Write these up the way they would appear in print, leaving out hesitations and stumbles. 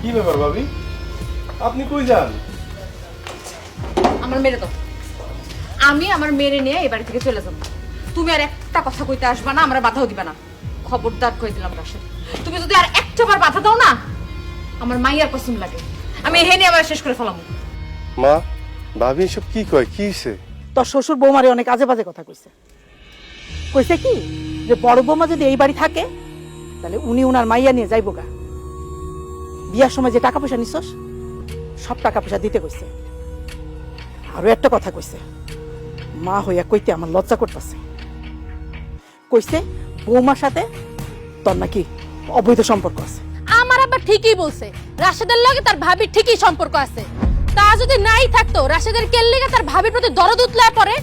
কি ব্যাপার ভাবি, আপনি কই যান? আমার মেরে দাও। আমি আমার মেরে নিয়ে এই বাড়ি থেকে চলে যাব। তুমি আর একটা কথা কইতে আসবা না, আমরা বাধাও দিবা না। খবরদার কই দিলাম রাশেদ, তুমি যদি আর একটাবার বাধা দাও না, আমার মাইয়ার কসম লাগে আমি এহে নিয়ে আবার শেষ করে ফেলাম। মা, ভাবি এসব কি কয়? কি হইছে? তোর শ্বশুর বৌমারে অনেক আজে বাজে কথা কইছে। কইছে কি যে বড় বৌমা যদি এই বাড়ি থাকে তাহলে উনি উনার মাইয়া নিয়ে যাইব গা। বিয়ার সময় যে টাকা পয়সা নিছস সব টাকা পয়সা দিতে কইছে। আরো একটা কথা কইছে, মা হইয়া কইতে আমার লজ্জা করতেছে। কইছে বৌমার সাথে তোর নাকি অবৈধ সম্পর্ক আছে। আমার আবার ঠিকই বলছে, রাশেদের লগে তার ভাবির ঠিকই সম্পর্ক আছে। তা যদি নাই থাকতো রাশেদের কেল্লিগে তার ভাবির প্রতি দরদ উতলা পড়ে।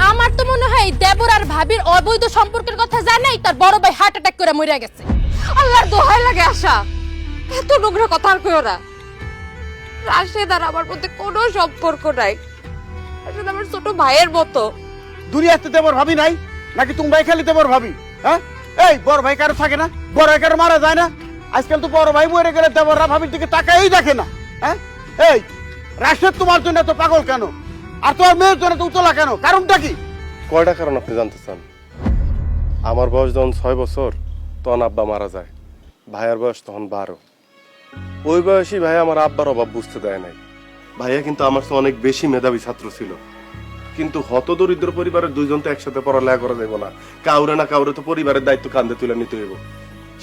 আমার তো মনে হয় দেবর আর ভাবির অবৈধ সম্পর্কের কথা জানাই তার বড় ভাই হার্ট অ্যাটাক করে মরে গেছে। আল্লাহর দোহাই লাগে আশা, এত নোংরা কথা আর কইও না। রাশেদ আর আমার মধ্যে কোনো সম্পর্ক নাই। রাশেদ আমার ছোট ভাইয়ের মতো। দুনিয়াতে দেবর ভাবি নাই নাকি তোমরাই খালি দেবর ভাবি? হ্যাঁ, এই বড় ভাই কারো থাকে না? বড় ভাই কারো মারা যায় না? আজকাল তো বড় ভাই মরে গেলে দেবররা ভাবির দিকে তাকাই দেখে না। হ্যাঁ, এই রাশেদ তোমার জন্য এত পাগল কেন? আর তোমার মেয়ের জন্য তো উতলা কেন? কারণটা কি? কয়টা কারণ আপনি জানতে চান? আমার বয়স যখন 6 বছর তখন আব্বা মারা যায়। ভাইয়ার বয়স তখন 12। ওই বয়সী ভাই আমার আব্বার অভাব বুঝতে দেয় নাই। ভাইয়া কিন্তু আমার চেয়ে অনেক বেশি মেধাবী ছাত্র ছিল, কিন্তু হতদরিদ্র পরিবারের দুইজন তো একসাথে পড়ালেখা করা যাবে না। কাউরে না কাউরে তো পরিবারের দায়িত্ব কাঁধে তুলে নিতে হইব।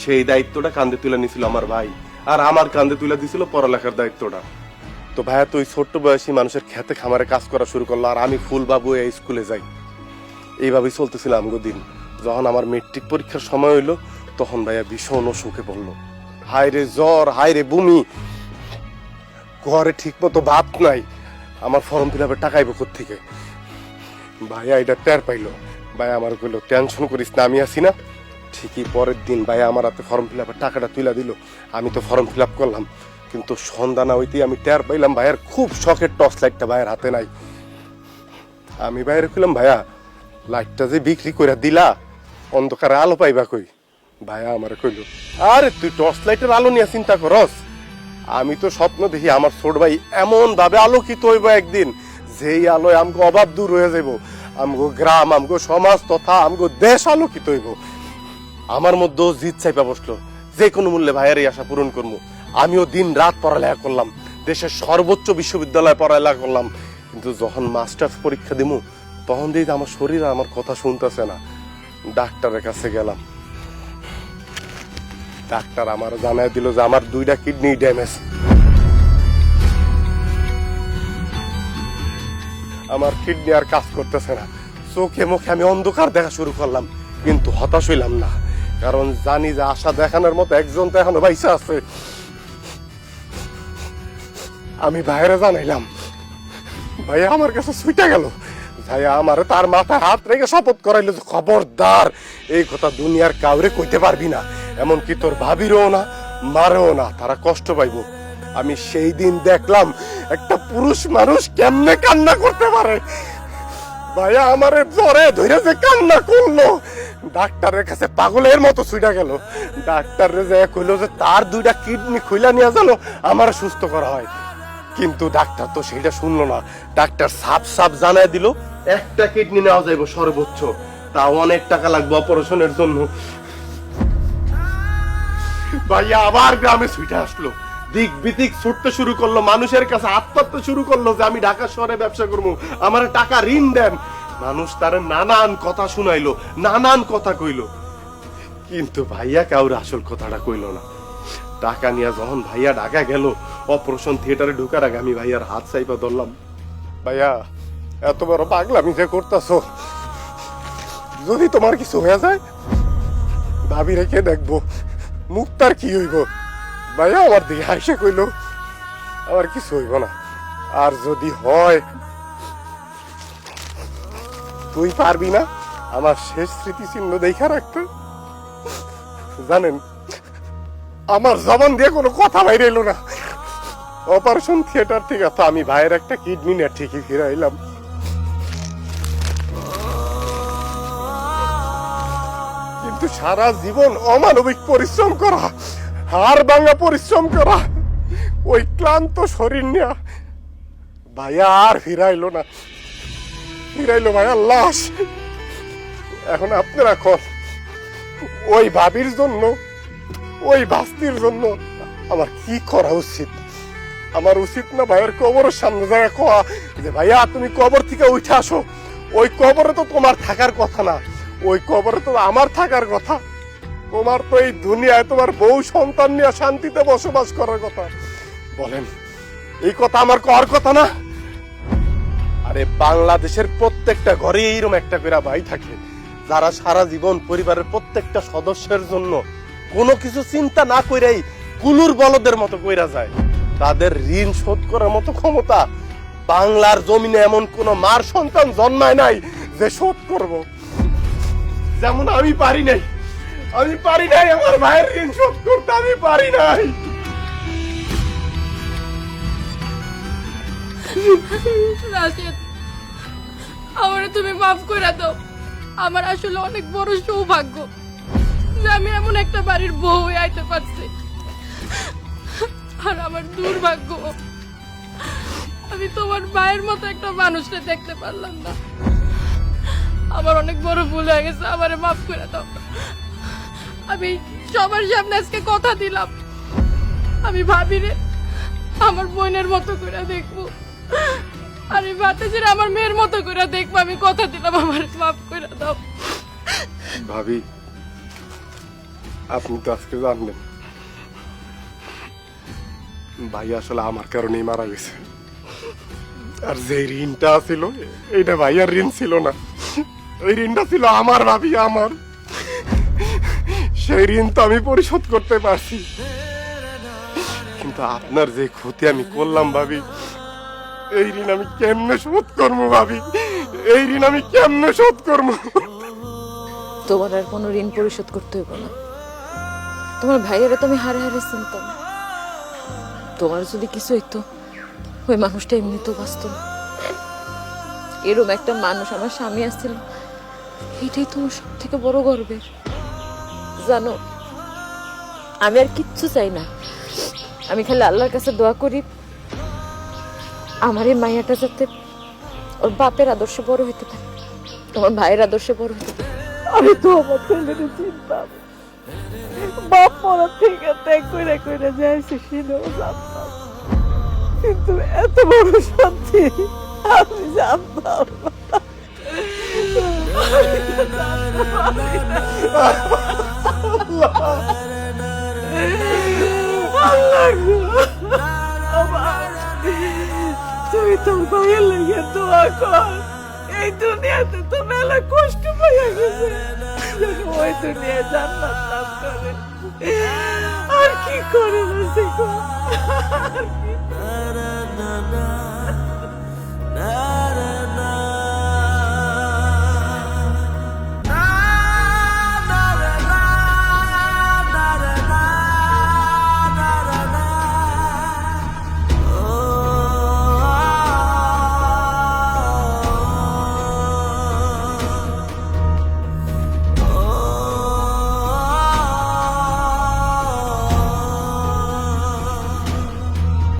সেই দায়িত্বটা কাঁধে তুলে নিছিল আমার ভাই, আর আমার কাঁধে তুলে দিছিল পড়ালেখার দায়িত্বটা। তো ভাইয়া তো ওই ছোট্ট বয়সী মানুষের খেতে খামারে কাজ করা শুরু করলো, আর আমি ফুল বাবু এই স্কুলে যাই। এইভাবেই চলতেছিল আমগো দিন। যখন আমার মেট্রিক পরীক্ষার সময় হইলো তখন ভাইয়া ভীষণ অসুখে পড়লো। হায় রে জ্বর, হায় রে বমি, ঘরে ঠিক মতো ভাত নাই। আমার ফর্ম ফিল আপের টাকা আইব কোত্থেকে? ভাইয়া এটা টের পাইলো। ভাইয়া আমার কইলো টেনশন করিস না, আমি আছি না। ঠিকই পরের দিন ভাইয়া আমার হাতে ফর্ম ফিল আপের টাকাটা তুলে দিল। আমি তো ফর্ম ফিল আপ করলাম, কিন্তু সন্ধ্যা না হইতেই আমি টের পাইলাম ভাইয়ার খুব শখের টর্চ লাইটটা ভাইয়ের হাতে নাই। আমি ভাইয়ের কইলাম, ভাইয়া লাইটটা যে বিক্রি করে দিলা অন্ধকারে আলো পাইবা কই? ভাইয়া আমার কইল, আরে তুই টর্চ লাইটের আলো নিয়ে চিন্তা করস? আমি তো স্বপ্ন দেখি আমার ছোট ভাই এমন ভাবে আলোকিত হইব একদিন, যেই আলোয় আমগো অভাব দূর হয়ে যাইব, আমগো গ্রাম, আমগো সমাজ তথা আমগো দেশ আলোকিত হইব। আমার মধ্যেও জিদ চাইপা বসলো, যে কোনো মূল্যে ভাইয়ের এই আশা পূরণ করবো। আমিও দিন রাত পড়ালেখা করলাম, দেশের সর্বোচ্চ বিশ্ববিদ্যালয়ে পড়ালেখা করলাম, কিন্তু যখন মাস্টার্স পরীক্ষা দিমু তখন দেখি আমার শরীর আমার কথা শুনতেছে না। ডাক্তারের কাছে গেলাম, ডাক্তার আমার জানাই দিল যে আমার 2টা কিডনি ড্যামেজ। আমার কিডনি আর কাজ করতেছে না। চোখে মুখে আমি অন্ধকার দেখা শুরু করলাম, কিন্তু হতাশ হইলাম না, কারণ জানি যে আশা দেখানোর মতো একজন তো এখনো বাইসা আছে। আমি বাইরে জানাইলাম, ভাইয়া আমার কাছে ছুটে গেল। ভাইয়া আমার তার মাথায় হাত রেখে শপথ করাইলো যে খবরদার এই কথা দুনিয়ার কাউরে কইতে পারবি না, এমনকি তোর ভাবিরও না, মারেও না, তারা কষ্ট পাইব। আমি সেই দিন দেখলাম একটা পুরুষ মানুষ কেমনে কান্না করতে পারে। ভাইয়া আমারে জ্বরে ধরে যে কান্না করলো, ডাক্তারের কাছে পাগলের মতো ছুটে গেল। ডাক্তারে যে কইলো যে তার 2টা কিডনি খুইলা নিয়ে জানো আমার সুস্থ করা হয়, কিন্তু ডাক্তার তো সেটা শুনলো না। ডাক্তার সাফ সাফ জানাই দিল একটা কিডনি নেওয়া যাইব সর্বোচ্চ, তাও অনেক টাকা লাগবে অপারেশনের জন্য। ভাইয়া আবার গ্রামে ছুটে আসলো, দিক বিদিক ছুটতে শুরু করলো, মানুষের কাছে আত্মহত্যা শুরু করলো যে আমি ঢাকা শহরে ব্যবসা করবো, আমার টাকা ঋণ দেন। মানুষ তার নানান কথা শুনাইলো, নানান কথা কইলো, কিন্তু ভাইয়া কাউর আসল কথাটা কইলো না। টাকা নিয়ে যখন ভাইয়া ঢাকা গেল, অপারেশন থিয়েটারে ঢুকার আগে আমি ভাইয়ার হাত চাইপা ধরলাম, ভাইয়া এত বড় পাগলামি যে করতেছো, যদি তোমার কিছু হয়ে যায় ভাবি রেখে দেখবো, মুক্তার কি হইব? ভাইয়া আমার দিকে হাসে কইল, আমার কিছু হইব না, আর যদি হয় তুই পারবি না আমার শেষ স্মৃতিচিহ্ন দেখা রাখতে? জানেন, আমার জবান দিয়ে কোনো কথা বাইরে এলো না। অপারেশন থিয়েটার থেকে তো আমি ভাইয়ের একটা কিডনি নিয়ে ঠিকই ফিরে এলাম, কিন্তু সারা জীবন অমানবিক পরিশ্রম করা, হাড় ভাঙা পরিশ্রম করা, ওই ক্লান্ত শরীর নিয়ে ভাইয়া আর ফিরাইলো না, ফিরাইলো ভাইয়া লাশ। এখন আপনারা কন, ওই ভাবির জন্য, ওই ভাস্তির জন্য আমার কি করা উচিত? আমার উচিত না ভাইয়ের কবরের সামনে যায় কোয়া যে ভাইয়া তুমি কবর থেকে উঠে আসো? ওই কবরে তো তোমার থাকার কথা না, ওই কবরে তো আমার থাকার কথা। তোমার তো এই দুনিয়ায় তোমার বউ সন্তান নিয়ে শান্তিতে বসবাস করার কথা। বলেন, এই কথা আমার করার কথা না? আরে বাংলাদেশের প্রত্যেকটা ঘরে এইরকম একটা করে ভাই থাকে, যারা সারা জীবন পরিবারের প্রত্যেকটা সদস্যের জন্য কোনো কিছু চিন্তা না কইরাই কুলুর বলদের মতো কইরা যায়। তাদের ঋণ শোধ করার মতো ক্ষমতা বাংলার জমিনে এমন কোন মার সন্তান জন্মায় নাই যে শোধ করব। যেমন আমি পারি নাই, আমি পারি নাই আমার ভাইয়ের ঋণ শোধ করতে, আমি পারি নাই। রাশেদ, আমারে তুমি মাফ করে দাও। আমার আসলে অনেক বড় সৌভাগ্য যে আমি এমন একটা বাড়ির বউ হয়ে আইতে পারছি। আর আমার দুর্ভাগ্য আমি তোমার ভাইয়ের মতো একটা মানুষকে দেখতে পারলাম না। আমার অনেক বড় ভুল হয়ে গেছে, আমারে মাফ করে দাও। আমি সবার সামনে আজকে কথা দিলাম, আমি ভাবিরে আমার বোনের মতো করে দেখবো, আর এই বাতাসের আমার মেয়ের মতো করে দেখবো। আমি কথা দিলাম, আমার মাফ করে দাও। ভাবি, আপনি তো আজকে জানলেন ভাই আসলে আমার কারণেই মারা গেছে। আর যে ঋণটা ছিল, এইটা ভাইয়ার ঋণ ছিল না, ওই ঋণটা ছিল আমার। ভাবি, আমার সেই ঋণ তো আমি পরিশোধ করতে পারছি, কিন্তু আপনার যে ক্ষতি আমি করলাম ভাবি, এই ঋণ আমি কেমনে শোধ করবো? ভাবি, এই ঋণ আমি কেমনে শোধ করবো? তোমার আর কোনো ঋণ পরিশোধ করতে হইব না। তোমার ভাইয়েরা তো আমি হারে হারে চিনতাম। তোমার যদি কিছু হইতো, ওই মানুষটা এমনিতেও বাঁচত না। এরকম একটা মানুষ আমার স্বামী আসছিল, এটাই তোমার সব থেকে বড় গর্বের। জানো, আমি আর কিচ্ছু চাই না। আমি খালি আল্লাহর কাছে দোয়া করি আমার এই মাইয়াটা যাতে ওর বাপের আদর্শে বড় হইতে পারে, তোমার ভাইয়ের আদর্শে বড় হইতে পারে। আমি তো আমার ছেলের চিনতাম, বাপ মরার থেকে ত্যাগ করে করে যাইছে, সেটাও জানতাম, কিন্তু এত বড় শান্তি আমি জানতাম না। তুই তোর ভাইয়ের লেগে দোয়া কর। এই দুনিয়াতে তো মেলা কষ্ট পাইয়া গেছে, যেন ওই দুনিয়া জান্নাত লাভ করে। আর কি করে রসিকো, আর কি করে?